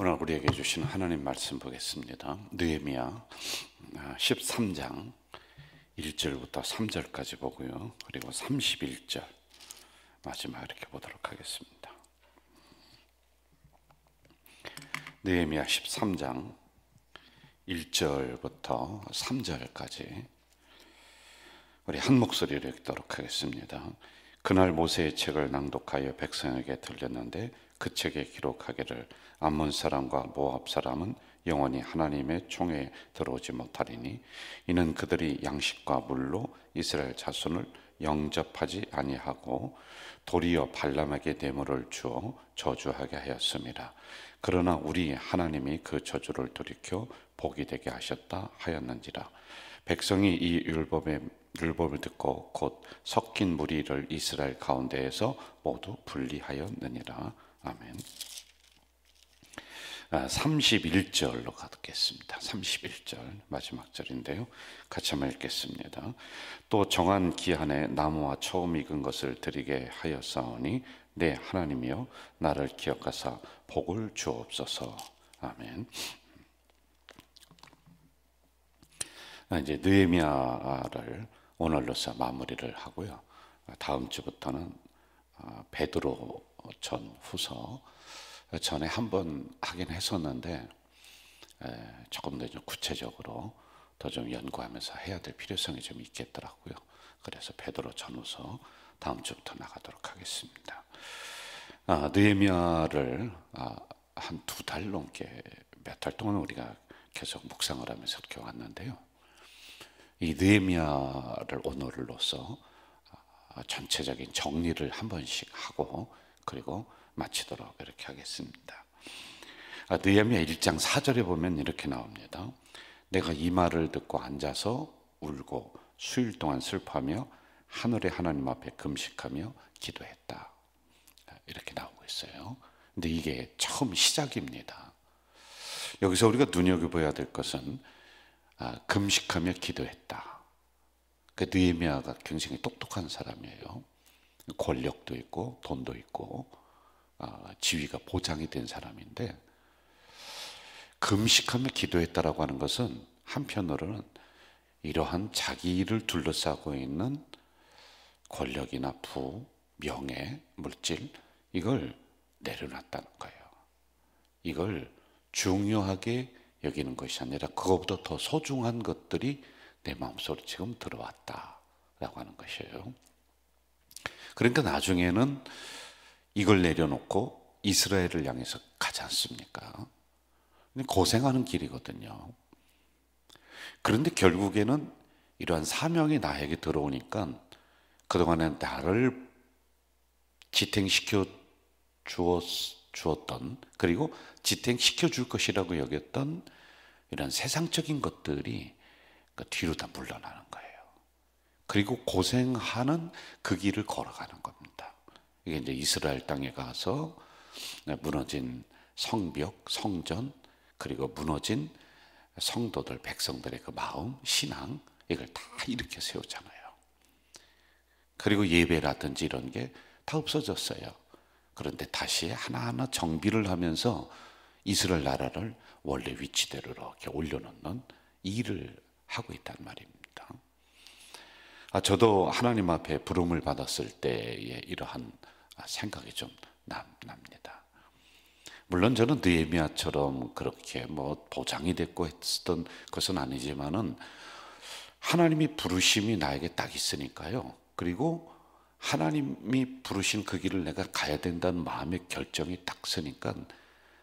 오늘 우리에게 주신 하나님 말씀 보겠습니다. 느헤미야 13장 1절부터 3절까지 보고요. 그리고 31절 마지막 이렇게 보도록 하겠습니다. 느헤미야 13장 1절부터 3절까지 우리 한 목소리로 읽도록 하겠습니다. 그날 모세의 책을 낭독하여 백성에게 들렸는데 그 책에 기록하기를 암몬 사람과 모압 사람은 영원히 하나님의 총회에 들어오지 못하리니 이는 그들이 양식과 물로 이스라엘 자손을 영접하지 아니하고 도리어 발람에게 뇌물을 주어 저주하게 하였습니다. 그러나 우리 하나님이 그 저주를 돌이켜 복이 되게 하셨다 하였는지라. 백성이 이 율법을 듣고 곧 섞인 무리를 이스라엘 가운데에서 모두 분리하였느니라. 아멘. 31절로 가겠습니다. 31절 마지막 절인데요. 같이 한번 읽겠습니다. 또 정한 기한에 나무와 처음 익은 것을 드리게 하였사오니 내 하나님이여 나를 기억하사 복을 주옵소서. 아멘. 이제 느헤미야를 오늘로서 마무리를 하고요. 다음 주부터는 베드로 전후서 전에 한번 하긴 했었는데 조금 더 좀 구체적으로 더 좀 연구하면서 해야 될 필요성이 좀 있겠더라고요. 그래서 베드로 전후서 다음 주부터 나가도록 하겠습니다. 느헤미야를 한 2달 넘게 몇 달 동안 우리가 계속 묵상을 하면서 이렇게 왔는데요. 이 느헤미야를 오늘로서 전체적인 정리를 한 번씩 하고 그리고 마치도록 이렇게 하겠습니다. 느헤미야 1장 4절에 보면 이렇게 나옵니다. 내가 이 말을 듣고 앉아서 울고 수일 동안 슬퍼하며 하늘의 하나님 앞에 금식하며 기도했다. 이렇게 나오고 있어요. 근데 이게 처음 시작입니다. 여기서 우리가 눈여겨봐야 될 것은 금식하며 기도했다. 느헤미야가 굉장히 똑똑한 사람이에요. 권력도 있고 돈도 있고 지위가 보장이 된 사람인데 금식하며 기도했다라고 하는 것은 한편으로는 이러한 자기를 둘러싸고 있는 권력이나 부, 명예, 물질 이걸 내려놨다는 거예요. 이걸 중요하게 여기는 것이 아니라 그것보다 더 소중한 것들이 내 마음속으로 지금 들어왔다라고 하는 것이에요. 그러니까 나중에는 이걸 내려놓고 이스라엘을 향해서 가지 않습니까? 고생하는 길이거든요. 그런데 결국에는 이러한 사명이 나에게 들어오니까 그동안에 나를 지탱시켜 주었던 그리고 지탱시켜 줄 것이라고 여겼던 이런 세상적인 것들이 뒤로 다 물러나는 거예요. 그리고 고생하는 그 길을 걸어가는 겁니다. 이게 이제 이스라엘 땅에 가서 무너진 성벽, 성전, 그리고 무너진 성도들, 백성들의 그 마음, 신앙, 이걸 다 일으켜 세우잖아요. 그리고 예배라든지 이런 게 다 없어졌어요. 그런데 다시 하나하나 정비를 하면서 이스라엘 나라를 원래 위치대로 이렇게 올려놓는 일을 하고 있단 말입니다. 저도 하나님 앞에 부름을 받았을 때의 이러한 생각이 좀 납니다. 물론 저는 느헤미야처럼 그렇게 보장이 됐고 했던 것은 아니지만은 하나님이 부르심이 나에게 딱 있으니까요. 그리고 하나님이 부르신 그 길을 내가 가야 된다는 마음의 결정이 딱 서니까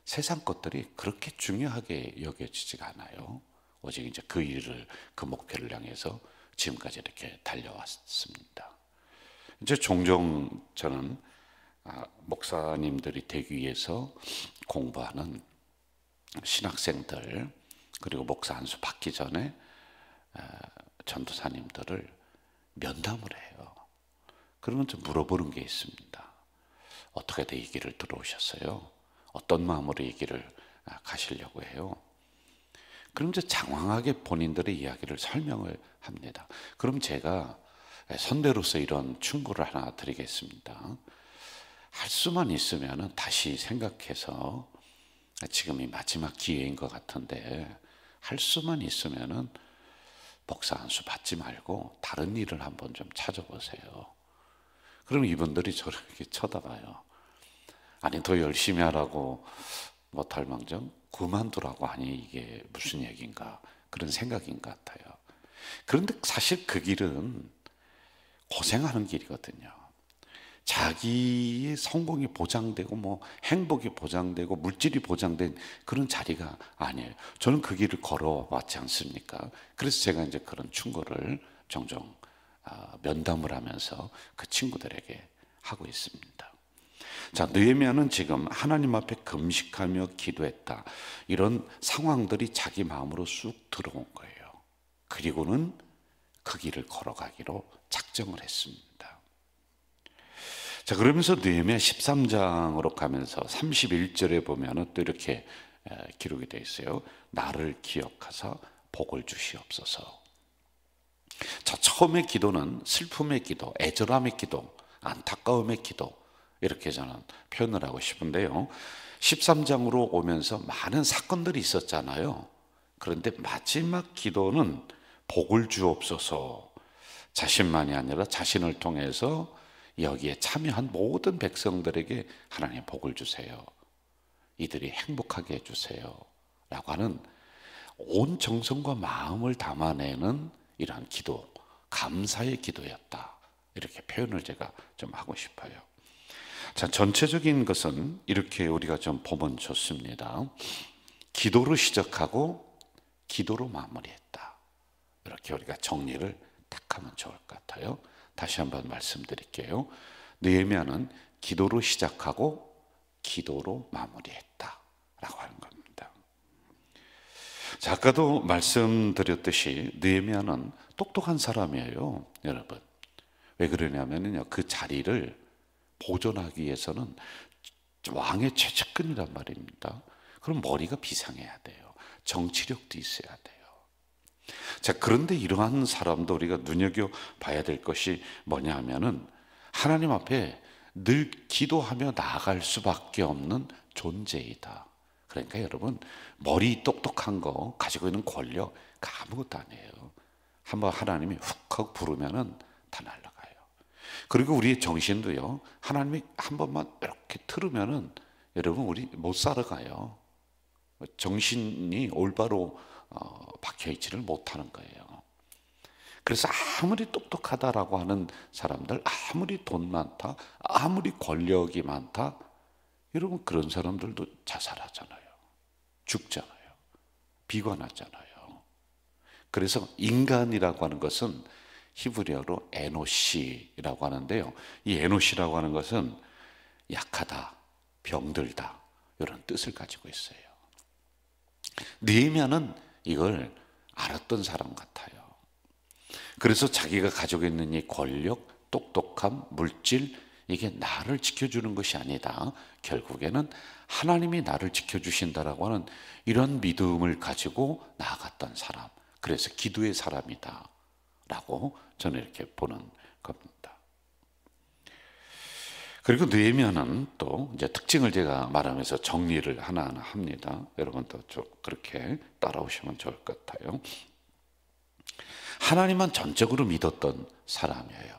세상 것들이 그렇게 중요하게 여겨지지가 않아요. 오직 이제 그 일을, 그 목표를 향해서 지금까지 이렇게 달려왔습니다. 이제 종종 저는 목사님들이 되기 위해서 공부하는 신학생들 그리고 목사 안수 받기 전에 전도사님들을 면담을 해요. 그러면 좀 물어보는 게 있습니다. 어떻게 이 길을 들어오셨어요? 어떤 마음으로 이 길을 가시려고 해요? 그럼 이제 장황하게 본인들의 이야기를 설명을 합니다. 그럼 제가 선배로서 이런 충고를 하나 드리겠습니다. 할 수만 있으면 다시 생각해서 지금이 마지막 기회인 것 같은데 할 수만 있으면은 목사 안수 받지 말고 다른 일을 한번 좀 찾아보세요. 그럼 이분들이 저를 이렇게 쳐다봐요. 아니 더 열심히 하라고 못할 망정 그만두라고. 아니 이게 무슨 얘기인가 그런 생각인 것 같아요. 그런데 사실 그 길은 고생하는 길이거든요. 자기의 성공이 보장되고 뭐 행복이 보장되고 물질이 보장된 그런 자리가 아니에요. 저는 그 길을 걸어왔지 않습니까? 그래서 제가 이제 그런 충고를 종종 면담을 하면서 그 친구들에게 하고 있습니다. 자, 느헤미야는 지금 하나님 앞에 금식하며 기도했다. 이런 상황들이 자기 마음으로 쑥 들어온 거예요. 그리고는 그 길을 걸어가기로 작정을 했습니다. 자, 그러면서 느헤미야 13장으로 가면서 31절에 보면은 또 이렇게 기록이 되어 있어요. 나를 기억하사 복을 주시옵소서. 자, 처음의 기도는 슬픔의 기도, 애절함의 기도, 안타까움의 기도, 이렇게 저는 표현을 하고 싶은데요. 13장으로 오면서 많은 사건들이 있었잖아요. 그런데 마지막 기도는 복을 주옵소서. 자신만이 아니라 자신을 통해서 여기에 참여한 모든 백성들에게 하나님 복을 주세요. 이들이 행복하게 해주세요. 라고 하는 온 정성과 마음을 담아내는 이러한 기도, 감사의 기도였다. 이렇게 표현을 제가 좀 하고 싶어요. 자, 전체적인 것은 이렇게 우리가 좀 보면 좋습니다. 기도로 시작하고 기도로 마무리했다. 이렇게 우리가 정리를 딱 하면 좋을 것 같아요. 다시 한번 말씀드릴게요. 느헤미야는 기도로 시작하고 기도로 마무리했다 라고 하는 겁니다. 자, 아까도 말씀드렸듯이 느헤미야는 똑똑한 사람이에요. 여러분 왜 그러냐면요, 그 자리를 보존하기 위해서는 왕의 최측근이란 말입니다. 그럼 머리가 비상해야 돼요. 정치력도 있어야 돼요. 자, 그런데 이러한 사람도 우리가 눈여겨봐야 될 것이 뭐냐 하면은 하나님 앞에 늘 기도하며 나아갈 수밖에 없는 존재이다. 그러니까 여러분 머리 똑똑한 거 가지고 있는 권력 아무것도 아니에요. 한번 하나님이 훅 하고 부르면은 다 날아가요. 그리고 우리의 정신도요, 하나님이 한 번만 이렇게 틀으면은 여러분 우리 못 살아가요. 정신이 올바로 박혀있지를 못하는 거예요. 그래서 아무리 똑똑하다라고 하는 사람들, 아무리 돈 많다, 아무리 권력이 많다, 여러분 그런 사람들도 자살하잖아요. 죽잖아요. 비관하잖아요. 그래서 인간이라고 하는 것은 히브리어로 에노시라고 하는데요. 이 에노시라고 하는 것은 약하다, 병들다 이런 뜻을 가지고 있어요. 느헤미야는 이걸 알았던 사람 같아요. 그래서 자기가 가지고 있는 이 권력, 똑똑함, 물질, 이게 나를 지켜주는 것이 아니다. 결국에는 하나님이 나를 지켜주신다라고 하는 이런 믿음을 가지고 나아갔던 사람. 그래서 기도의 사람이다 라고 저는 이렇게 보는 겁니다. 그리고 느헤미야는 또 이제 특징을 제가 말하면서 정리를 하나하나 합니다. 여러분도 좀 그렇게 따라오시면 좋을 것 같아요. 하나님만 전적으로 믿었던 사람이에요.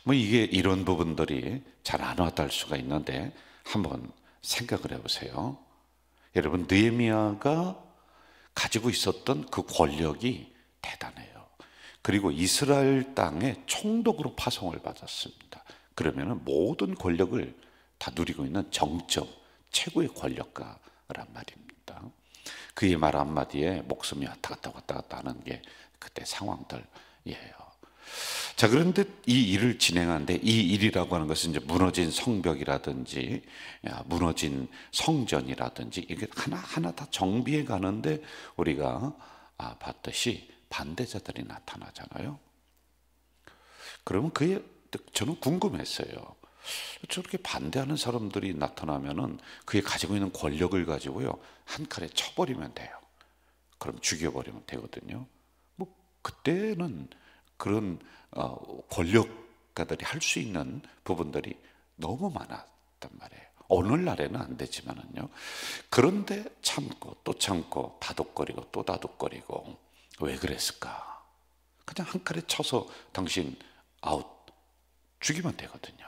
뭐 이게 이런 부분들이 잘 안 와닿을 수가 있는데 한번 생각을 해보세요. 여러분 느헤미야가 가지고 있었던 그 권력이 대단해요. 그리고 이스라엘 땅에 총독으로 파송을 받았습니다. 그러면 모든 권력을 다 누리고 있는 정점, 최고의 권력가란 말입니다. 그의 말 한마디에 목숨이 왔다 갔다 왔다 갔다 하는 게 그때 상황들이에요. 자, 그런데 이 일을 진행하는데 이 일이라고 하는 것은 이제 무너진 성벽이라든지 무너진 성전이라든지 이게 하나하나 다 정비해 가는데 우리가 봤듯이 반대자들이 나타나잖아요. 그러면 저는 궁금했어요. 저렇게 반대하는 사람들이 나타나면은 그게 가지고 있는 권력을 가지고요 한 칼에 쳐버리면 돼요. 그럼 죽여버리면 되거든요. 뭐 그때는 그런 권력가들이 할 수 있는 부분들이 너무 많았단 말이에요. 오늘날에는 안 되지만은요. 그런데 참고 또 참고 다독거리고 또 다독거리고 왜 그랬을까? 그냥 한 칼에 쳐서 당신 아웃 죽이면 되거든요.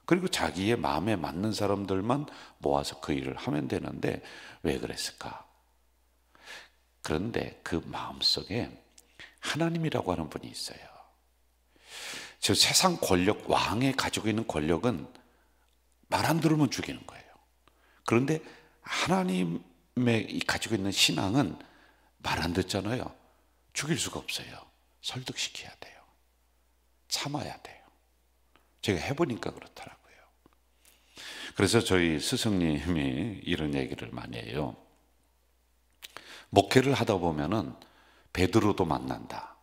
그리고 자기의 마음에 맞는 사람들만 모아서 그 일을 하면 되는데 왜 그랬을까? 그런데 그 마음속에 하나님이라고 하는 분이 있어요. 저 세상 권력, 왕이 가지고 있는 권력은 말 안 들으면 죽이는 거예요. 그런데 하나님의 가지고 있는 신앙은 말 안 듣잖아요. 죽일 수가 없어요. 설득시켜야 돼요. 참아야 돼요. 제가 해보니까 그렇더라고요. 그래서 저희 스승님이 이런 얘기를 많이 해요. 목회를 하다 보면은 베드로도 만난다.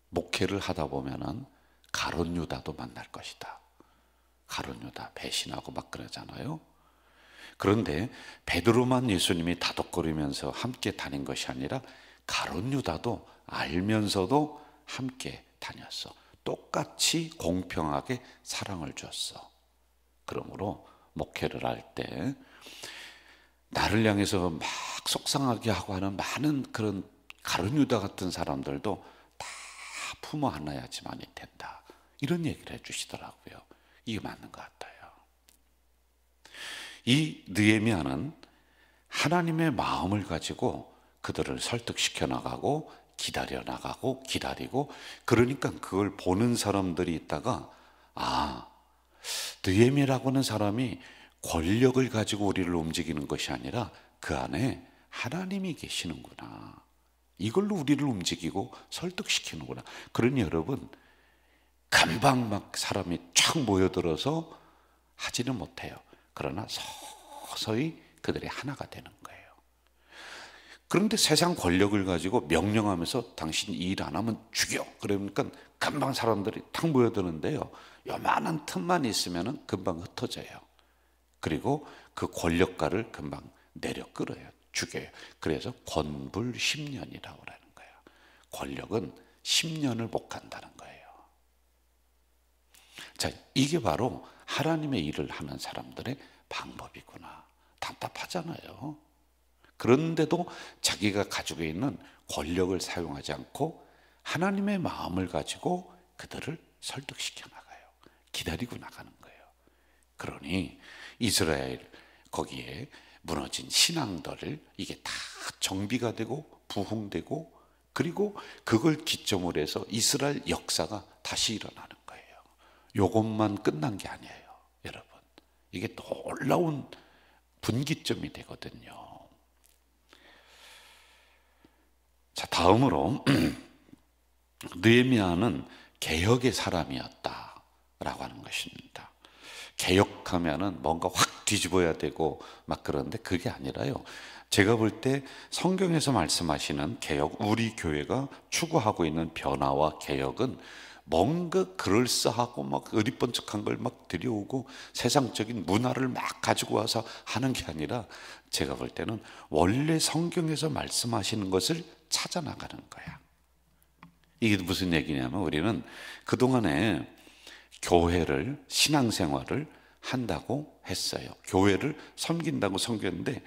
목회를 하다 보면은 가룟 유다도 만날 것이다. 가룟 유다 배신하고 막 그러잖아요. 그런데 베드로만 예수님이 다독거리면서 함께 다닌 것이 아니라 가룟 유다도 알면서도 함께 다녔어. 똑같이 공평하게 사랑을 줬어. 그러므로 목회를 할 때 나를 향해서 막 속상하게 하고 하는 많은 그런 가룟 유다 같은 사람들도 다 품어 안아야지만이 된다. 이런 얘기를 해주시더라고요. 이게 맞는 것 같아요. 이 느헤미야는 하나님의 마음을 가지고 그들을 설득시켜 나가고 기다려 나가고 기다리고, 그러니까 그걸 보는 사람들이 있다가 느헤미야라고 하는 사람이 권력을 가지고 우리를 움직이는 것이 아니라 그 안에 하나님이 계시는구나, 이걸로 우리를 움직이고 설득시키는구나. 그러니 여러분, 금방 막 사람이 쫙 모여들어서 하지는 못해요. 그러나 서서히 그들이 하나가 되는 거예요. 그런데 세상 권력을 가지고 명령하면서 당신 일 안 하면 죽여, 그러니까 금방 사람들이 탁 모여드는데요, 요만한 틈만 있으면 금방 흩어져요. 그리고 그 권력가를 금방 내려 끌어요. 죽여요. 그래서 권불 10년이라고 하는 거예요. 권력은 10년을 못 간다는 거예요. 자, 이게 바로 하나님의 일을 하는 사람들의 방법이구나. 답답하잖아요. 그런데도 자기가 가지고 있는 권력을 사용하지 않고 하나님의 마음을 가지고 그들을 설득시켜 나가요. 기다리고 나가는 거예요. 그러니 이스라엘 거기에 무너진 신앙들을 이게 다 정비가 되고 부흥되고, 그리고 그걸 기점으로 해서 이스라엘 역사가 다시 일어나는 거예요. 이것만 끝난 게 아니에요, 여러분. 이게 놀라운 분기점이 되거든요. 자, 다음으로 느헤미야는 개혁의 사람이었다라고 하는 것입니다. 개혁하면은 뭔가 확 뒤집어야 되고 막 그런데 그게 아니라요. 제가 볼 때 성경에서 말씀하시는 개혁, 우리 교회가 추구하고 있는 변화와 개혁은 뭔가 그럴싸하고 막 의리번쩍한 걸 막 들여오고 세상적인 문화를 막 가지고 와서 하는 게 아니라, 제가 볼 때는 원래 성경에서 말씀하시는 것을 찾아 나가는 거야. 이게 무슨 얘기냐면, 우리는 그동안에 교회를, 신앙생활을 한다고 했어요. 교회를 섬긴다고 섬겼는데,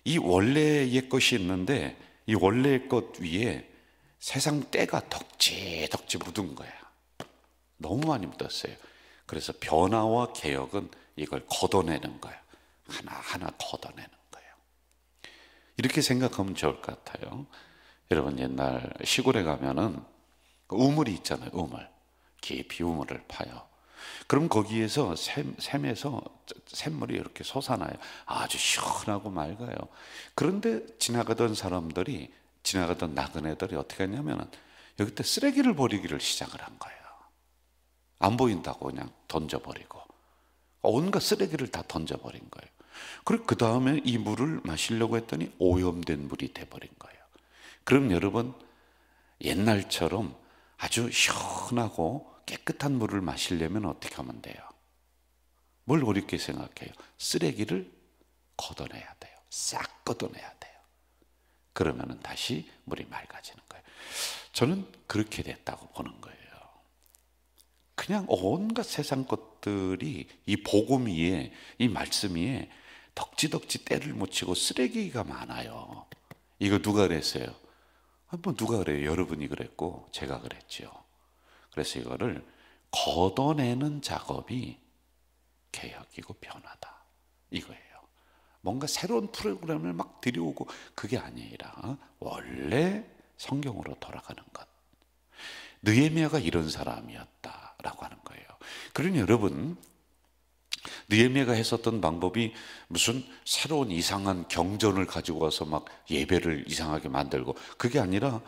이 원래의 것이 있는데 이 원래의 것 위에 세상 때가 덕지 묻은 거야. 너무 많이 묻었어요. 그래서 변화와 개혁은 이걸 걷어내는 거야. 하나하나 걷어내는 거예요. 이렇게 생각하면 좋을 것 같아요. 여러분, 옛날 시골에 가면은 우물이 있잖아요. 우물. 깊이 우물을 파요. 그럼 거기에서 샘에서 샘물이 이렇게 솟아나요. 아주 시원하고 맑아요. 그런데 지나가던 사람들이, 지나가던 나그네들이 어떻게 했냐면 여기다 쓰레기를 버리기를 시작을 한 거예요. 안 보인다고 그냥 던져버리고 온갖 쓰레기를 다 던져버린 거예요. 그리고 그 다음에 이 물을 마시려고 했더니 오염된 물이 돼버린 거예요. 그럼 여러분, 옛날처럼 아주 시원하고 깨끗한 물을 마시려면 어떻게 하면 돼요? 뭘 어렵게 생각해요? 쓰레기를 걷어내야 돼요. 싹 걷어내야 돼요. 그러면 다시 물이 맑아지는 거예요. 저는 그렇게 됐다고 보는 거예요. 그냥 온갖 세상 것들이 이 복음 위에, 이 말씀 위에 덕지덕지 때를 못 치고 쓰레기가 많아요. 이거 누가 그랬어요? 뭐 누가 그래요? 여러분이 그랬고 제가 그랬죠. 그래서 이거를 걷어내는 작업이 개혁이고 변화다, 이거예요. 뭔가 새로운 프로그램을 막 들여오고 그게 아니라 원래 성경으로 돌아가는 것. 느헤미야가 이런 사람이었다라고 하는 거예요. 그러니 여러분, 느헤미야가 했었던 방법이 무슨 새로운 이상한 경전을 가지고 와서 막 예배를 이상하게 만들고, 그게 아니라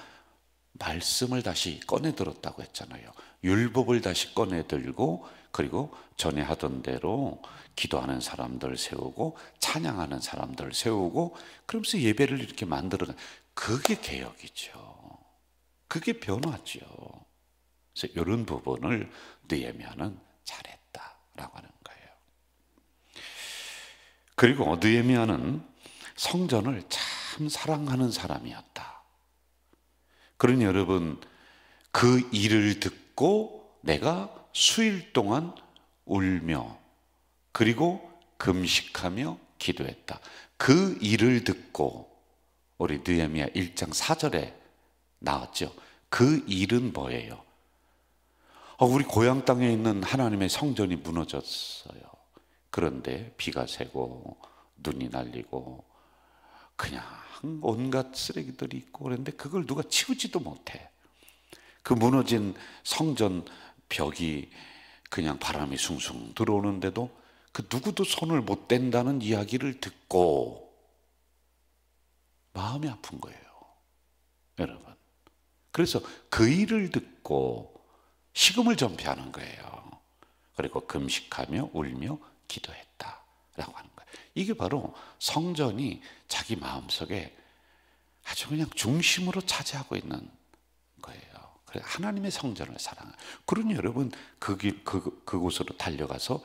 말씀을 다시 꺼내 들었다고 했잖아요. 율법을 다시 꺼내 들고, 그리고 전에 하던 대로 기도하는 사람들 세우고 찬양하는 사람들 세우고, 그러면서 예배를 이렇게 만들어. 그게 개혁이죠. 그게 변화죠. 그래서 이런 부분을 느헤미야는 잘했다라고 하는 거예요. 그리고 느헤미야는 성전을 참 사랑하는 사람이었다. 그러니 여러분, 그 일을 듣고 내가 수일 동안 울며 그리고 금식하며 기도했다. 그 일을 듣고 우리 느헤미야 1장 4절에 나왔죠. 그 일은 뭐예요? 우리 고향 땅에 있는 하나님의 성전이 무너졌어요. 그런데 비가 새고 눈이 날리고 그냥 온갖 쓰레기들이 있고, 그런데 그걸 누가 치우지도 못해. 그 무너진 성전 벽이 그냥 바람이 숭숭 들어오는데도 그 누구도 손을 못 댄다는 이야기를 듣고 마음이 아픈 거예요, 여러분. 그래서 그 일을 듣고 식음을 전폐하는 거예요. 그리고 금식하며 울며 기도했다라고 하는 거예요. 이게 바로 성전이 자기 마음속에 아주 그냥 중심으로 차지하고 있는 거예요. 그래서 하나님의 성전을 사랑해요. 그러니 여러분, 그곳으로 달려가서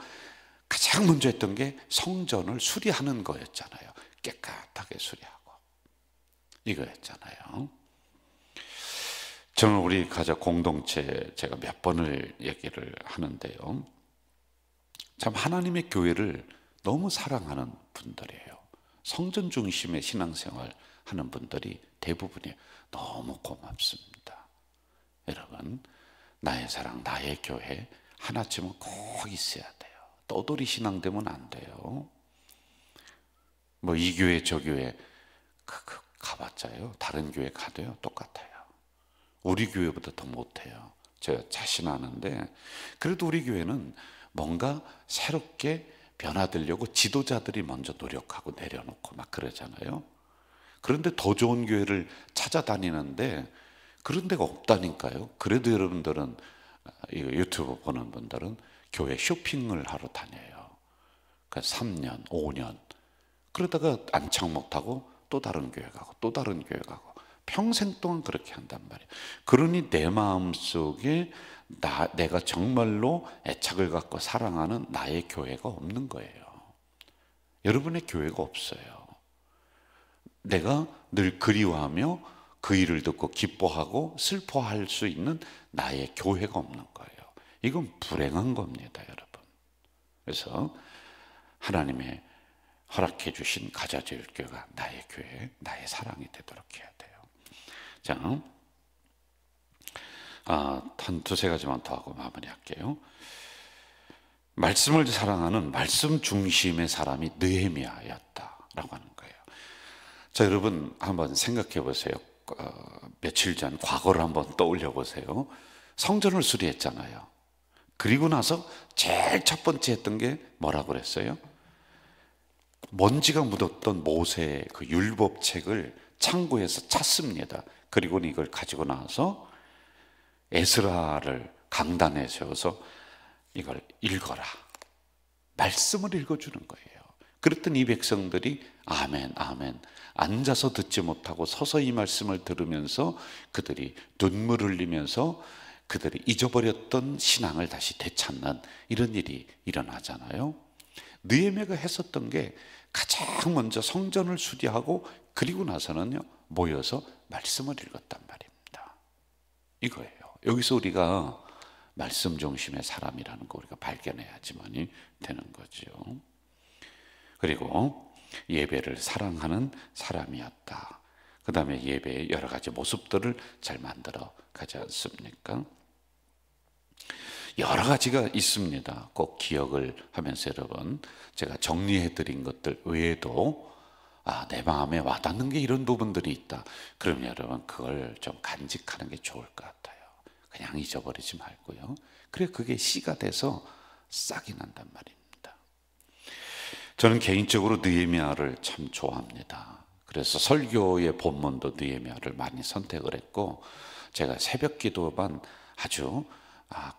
가장 먼저 했던 게 성전을 수리하는 거였잖아요. 깨끗하게 수리하고 이거였잖아요. 저는 우리 가족 공동체 제가 몇 번을 얘기를 하는데요, 참 하나님의 교회를 너무 사랑하는 분들이에요. 성전 중심의 신앙생활 하는 분들이 대부분이에요. 너무 고맙습니다. 여러분, 나의 사랑, 나의 교회 하나쯤은 꼭 있어야 돼요. 떠돌이 신앙 되면 안 돼요. 뭐 이 교회 저 교회 가봤자요, 다른 교회 가도요 똑같아요. 우리 교회보다 더 못해요. 제가 자신하는데, 그래도 우리 교회는 뭔가 새롭게 변화되려고 지도자들이 먼저 노력하고 내려놓고 막 그러잖아요. 그런데 더 좋은 교회를 찾아다니는데 그런 데가 없다니까요. 그래도 여러분들은, 이거 유튜브 보는 분들은 교회 쇼핑을 하러 다녀요. 그러니까 3년, 5년 그러다가 안착 못하고 또 다른 교회 가고 또 다른 교회 가고 평생 동안 그렇게 한단 말이에요. 그러니 내 마음속에 내가 정말로 애착을 갖고 사랑하는 나의 교회가 없는 거예요. 여러분의 교회가 없어요. 내가 늘 그리워하며 그 일을 듣고 기뻐하고 슬퍼할 수 있는 나의 교회가 없는 거예요. 이건 불행한 겁니다, 여러분. 그래서 하나님의 허락해 주신 가자제일 교회가 나의 교회, 나의 사랑이 되도록 해야 돼요. 자, 한 두세 가지만 더 하고 마무리할게요. 말씀을 사랑하는 말씀 중심의 사람이 느헤미야였다라고 하는 거예요. 자, 여러분 한번 생각해 보세요. 며칠 전 과거를 한번 떠올려 보세요. 성전을 수리했잖아요. 그리고 나서 제일 첫 번째 했던 게 뭐라고 그랬어요? 먼지가 묻었던 모세의 그 율법책을 창고에서 찾습니다. 그리고 이걸 가지고 나와서 에스라를 강단에 세워서 이걸 읽어라, 말씀을 읽어주는 거예요. 그랬더니 이 백성들이 아멘 아멘, 앉아서 듣지 못하고 서서 이 말씀을 들으면서 그들이 눈물을 흘리면서 그들이 잊어버렸던 신앙을 다시 되찾는 이런 일이 일어나잖아요. 느헤미야가 했었던 게 가장 먼저 성전을 수리하고 그리고 나서는요 모여서 말씀을 읽었단 말입니다. 이거예요. 여기서 우리가 말씀 중심의 사람이라는 거 우리가 발견해야지만이 되는 거죠. 그리고 예배를 사랑하는 사람이었다. 그 다음에 예배의 여러 가지 모습들을 잘 만들어 가지 않습니까? 여러 가지가 있습니다. 꼭 기억을 하면서 여러분, 제가 정리해 드린 것들 외에도 내 마음에 와닿는 게 이런 부분들이 있다. 그러면 여러분 그걸 좀 간직하는 게 좋을 것 같아요. 그냥 잊어버리지 말고요. 그래 그게 씨가 돼서 싹이 난단 말입니다. 저는 개인적으로 느헤미야를 참 좋아합니다. 그래서 설교의 본문도 느헤미야를 많이 선택을 했고, 제가 새벽 기도반 아주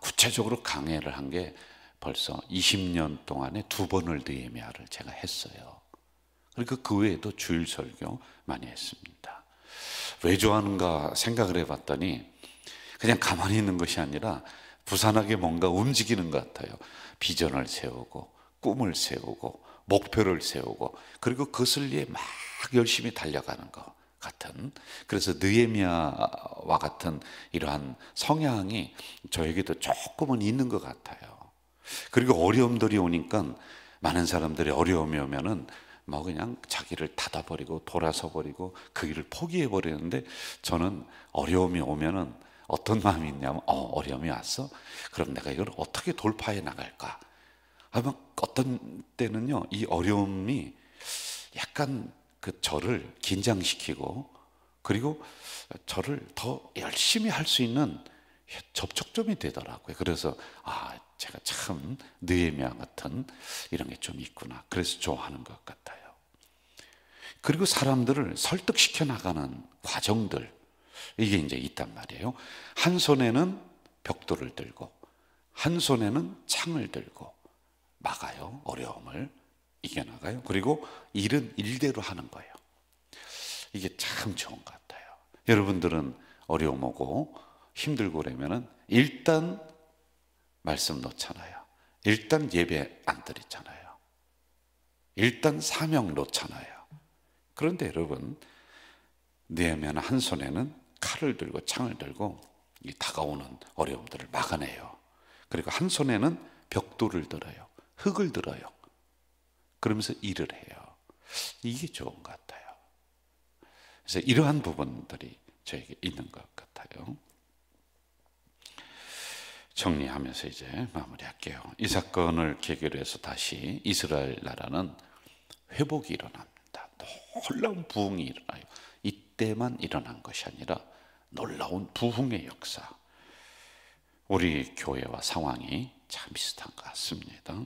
구체적으로 강해를 한 게 벌써 20년 동안에 2번을 느헤미야를 제가 했어요. 그러니까 그 외에도 주일 설교 많이 했습니다. 왜 좋아하는가 생각을 해봤더니 그냥 가만히 있는 것이 아니라 부산하게 뭔가 움직이는 것 같아요. 비전을 세우고 꿈을 세우고 목표를 세우고 그리고 그것을 위해 막 열심히 달려가는 것 같은, 그래서 느헤미야와 같은 이러한 성향이 저에게도 조금은 있는 것 같아요. 그리고 어려움들이 오니까 많은 사람들이 어려움이 오면은 뭐 그냥 자기를 닫아버리고 돌아서 버리고 그 길을 포기해 버리는데, 저는 어려움이 오면은 어떤 마음이 있냐면 어려움이 왔어? 그럼 내가 이걸 어떻게 돌파해 나갈까? 아마 어떤 때는요 이 어려움이 약간 저를 긴장시키고 그리고 저를 더 열심히 할 수 있는 접촉점이 되더라고요. 그래서 제가 참 느헤미야 같은 이런 게 좀 있구나. 그래서 좋아하는 것 같아요. 그리고 사람들을 설득시켜 나가는 과정들, 이게 이제 있단 말이에요. 한 손에는 벽돌을 들고 한 손에는 창을 들고 막아요. 어려움을 이겨나가요. 그리고 일은 일대로 하는 거예요. 이게 참 좋은 것 같아요. 여러분들은 어려움 오고 힘들고 그러면은 일단 말씀 놓잖아요. 일단 예배 안 드리잖아요. 일단 사명 놓잖아요. 그런데 여러분, 느헤미야는 한 손에는 칼을 들고 창을 들고 이 다가오는 어려움들을 막아내요. 그리고 한 손에는 벽돌을 들어요. 흙을 들어요. 그러면서 일을 해요. 이게 좋은 것 같아요. 그래서 이러한 부분들이 저에게 있는 것 같아요. 정리하면서 이제 마무리할게요. 이 사건을 계기로 해서 다시 이스라엘 나라는 회복이 일어납니다. 놀라운 부흥이 일어나요. 이때만 일어난 것이 아니라 놀라운 부흥의 역사. 우리 교회와 상황이 참 비슷한 것 같습니다.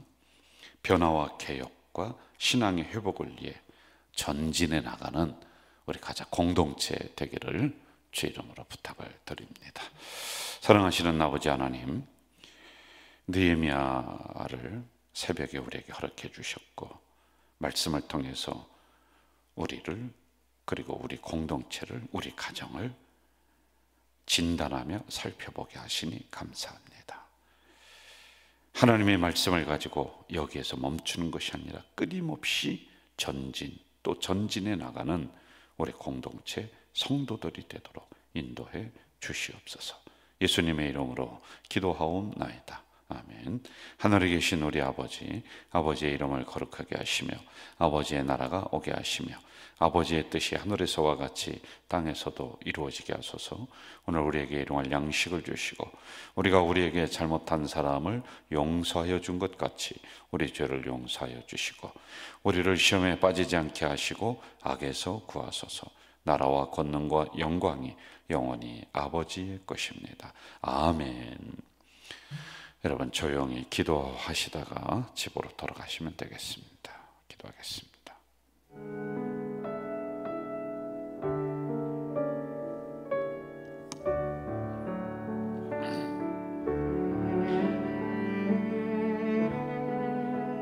변화와 개혁과 신앙의 회복을 위해 전진해 나가는 우리 가자 공동체 되기를 주 이름으로 부탁을 드립니다. 사랑하시는 아버지 하나님, 느헤미야를 새벽에 우리에게 허락해 주셨고 말씀을 통해서 우리를 그리고 우리 공동체를 우리 가정을 진단하며 살펴보게 하시니 감사합니다. 하나님의 말씀을 가지고 여기에서 멈추는 것이 아니라 끊임없이 전진 또 전진해 나가는 우리 공동체 성도들이 되도록 인도해 주시옵소서. 예수님의 이름으로 기도하옵나이다. 아멘. 하늘에 계신 우리 아버지, 아버지의 이름을 거룩하게 하시며 아버지의 나라가 오게 하시며 아버지의 뜻이 하늘에서와 같이 땅에서도 이루어지게 하소서. 오늘 우리에게 일용할 양식을 주시고 우리가 우리에게 잘못한 사람을 용서하여 준 것 같이 우리 죄를 용서하여 주시고 우리를 시험에 빠지지 않게 하시고 악에서 구하소서. 나라와 권능과 영광이 영원히 아버지의 것입니다. 아멘. 여러분 조용히 기도하시다가 집으로 돌아가시면 되겠습니다. 기도하겠습니다.